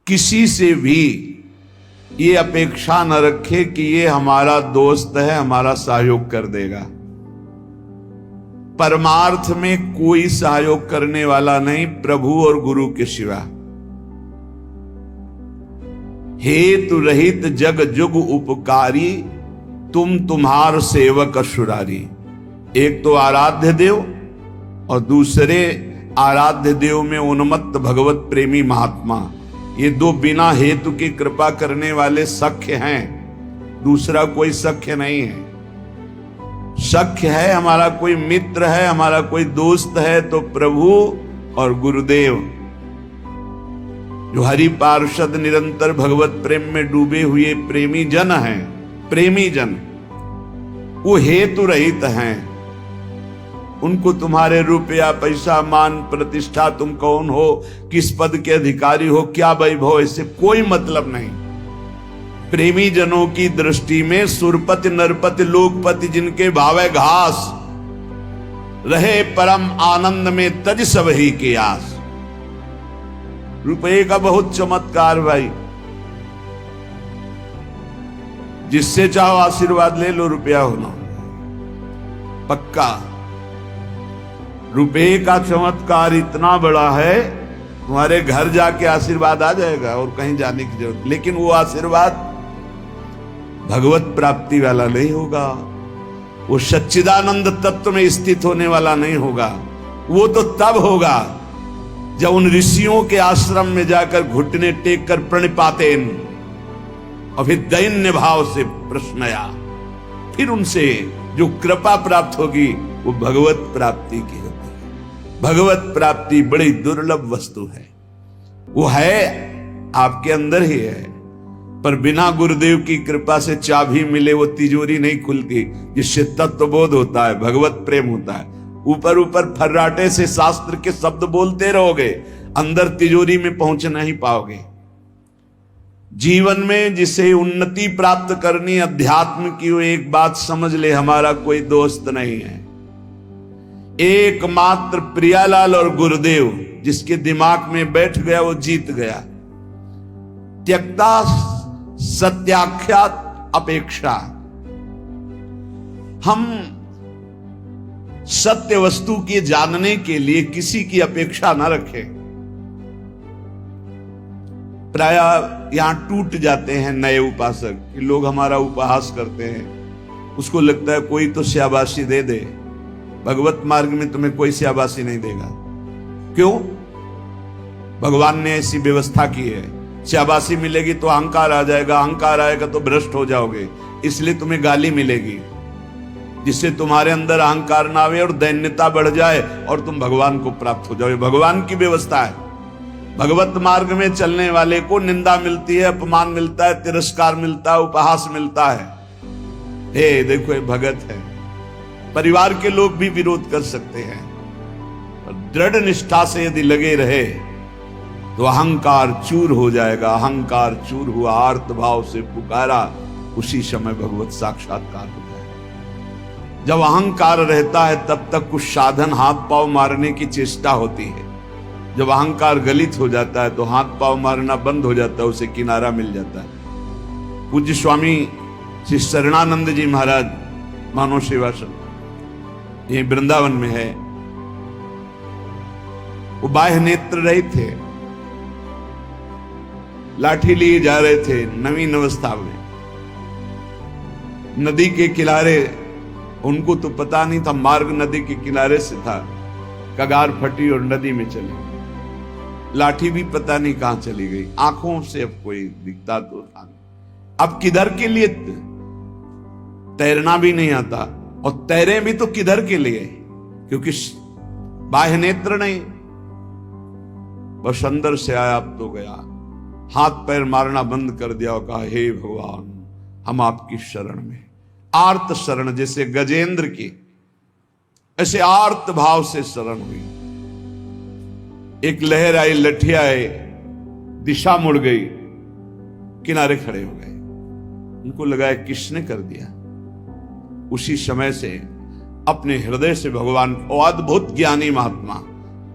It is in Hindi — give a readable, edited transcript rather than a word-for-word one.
किसी से भी ये अपेक्षा न रखे कि ये हमारा दोस्त है, हमारा सहयोग कर देगा। परमार्थ में कोई सहयोग करने वाला नहीं प्रभु और गुरु के सिवा। हेतु रहित जग जुग उपकारी, तुम तुम्हार सेवक असुरारी। एक तो आराध्य देव और दूसरे आराध्य देव में उन्मत्त भगवत प्रेमी महात्मा, ये दो बिना हेतु की कृपा करने वाले सख्य हैं, दूसरा कोई सख्य नहीं है। सख्य है हमारा कोई मित्र है, हमारा कोई दोस्त है तो प्रभु और गुरुदेव, जो हरि पार्षद निरंतर भगवत प्रेम में डूबे हुए प्रेमी जन हैं। प्रेमी जन वो हेतु रहित हैं, उनको तुम्हारे रुपया पैसा मान प्रतिष्ठा, तुम कौन हो, किस पद के अधिकारी हो, क्या वैभव, इससे कोई मतलब नहीं। प्रेमी जनों की दृष्टि में सुरपति नरपति लोकपति जिनके भावे घास, रहे परम आनंद में तज सब ही के आस। रुपये का बहुत चमत्कार भाई, जिससे चाहो आशीर्वाद ले लो, रुपया होना पक्का। रुपये का चमत्कार इतना बड़ा है, तुम्हारे घर जाके आशीर्वाद आ जाएगा और कहीं जाने की जरूरत। लेकिन वो आशीर्वाद भगवत प्राप्ति वाला नहीं होगा, वो सच्चिदानंद तत्व में स्थित होने वाला नहीं होगा। वो तो तब होगा जब उन ऋषियों के आश्रम में जाकर घुटने टेक कर प्रणिपातेन और फिर दैन्य भाव से प्रश्नया, फिर उनसे जो कृपा प्राप्त होगी वो भगवत प्राप्ति की होगी। भगवत प्राप्ति बड़ी दुर्लभ वस्तु है, वो है आपके अंदर ही है, पर बिना गुरुदेव की कृपा से चाबी मिले वो तिजोरी नहीं खुलती, जिससे तत्वबोध होता है, भगवत प्रेम होता है। ऊपर ऊपर फर्राटे से शास्त्र के शब्द बोलते रहोगे, अंदर तिजोरी में पहुंच नहीं पाओगे। जीवन में जिसे उन्नति प्राप्त करनी अध्यात्म की, वो एक बात समझ ले, हमारा कोई दोस्त नहीं है। एकमात्र प्रियालाल और गुरुदेव जिसके दिमाग में बैठ गया वो जीत गया। त्यक्ता सत्याख्यात अपेक्षा, हम सत्य वस्तु के जानने के लिए किसी की अपेक्षा ना रखें। प्राय यहां टूट जाते हैं नए उपासक कि लोग हमारा उपहास करते हैं, उसको लगता है कोई तो शाबाशी दे दे। भगवत मार्ग में तुम्हें कोई शाबाशी नहीं देगा। क्यों? भगवान ने ऐसी व्यवस्था की है। शाबाशी मिलेगी तो अहंकार आ जाएगा, अहंकार आएगा तो भ्रष्ट हो जाओगे, इसलिए तुम्हें गाली मिलेगी, जिससे तुम्हारे अंदर अहंकार ना आवे और दैन्यता बढ़ जाए और तुम भगवान को प्राप्त हो जाओ। भगवान की व्यवस्था है। भगवत मार्ग में चलने वाले को निंदा मिलती है, अपमान मिलता है, तिरस्कार मिलता है, उपहास मिलता है। हे देखो, ये भगत है। परिवार के लोग भी विरोध कर सकते हैं, और दृढ़ निष्ठा से यदि लगे रहे तो अहंकार चूर हो जाएगा। अहंकार चूर हुआ, आर्त भाव से पुकारा, उसी समय भगवत साक्षात्कार हो जाएगा। जब अहंकार रहता है तब तक कुछ साधन हाथ पांव मारने की चेष्टा होती है। जब अहंकार गलित हो जाता है तो हाथ पांव मारना बंद हो जाता है, उसे किनारा मिल जाता है। पूज्य स्वामी श्री शरणानंद जी महाराज मानव सेवाश्रम ये वृंदावन में है, वो बाह्य नेत्र रहित थे, लाठी लिए जा रहे थे नवीन अवस्था में, नदी के किनारे। उनको तो पता नहीं था, मार्ग नदी के किनारे से था, कगार फटी और नदी में चली। लाठी भी पता नहीं कहां चली गई, आंखों से अब कोई दिखता तो था। अब किधर के लिए? तैरना भी नहीं आता, और तैरे भी तो किधर के लिए? क्योंकि बाह्य नेत्र नहीं, बस अंदर से आया अब तो गया। हाथ पैर मारना बंद कर दिया और कहा, हे भगवान हम आपकी शरण में। आर्त शरण, जैसे गजेंद्र की, ऐसे आर्त भाव से शरण हुई। एक लहर आई, लठिया आई, दिशा मुड़ गई, किनारे खड़े हो गए। उनको लगा किसने कर दिया। उसी समय से अपने हृदय से भगवान, अद्भुत ज्ञानी महात्मा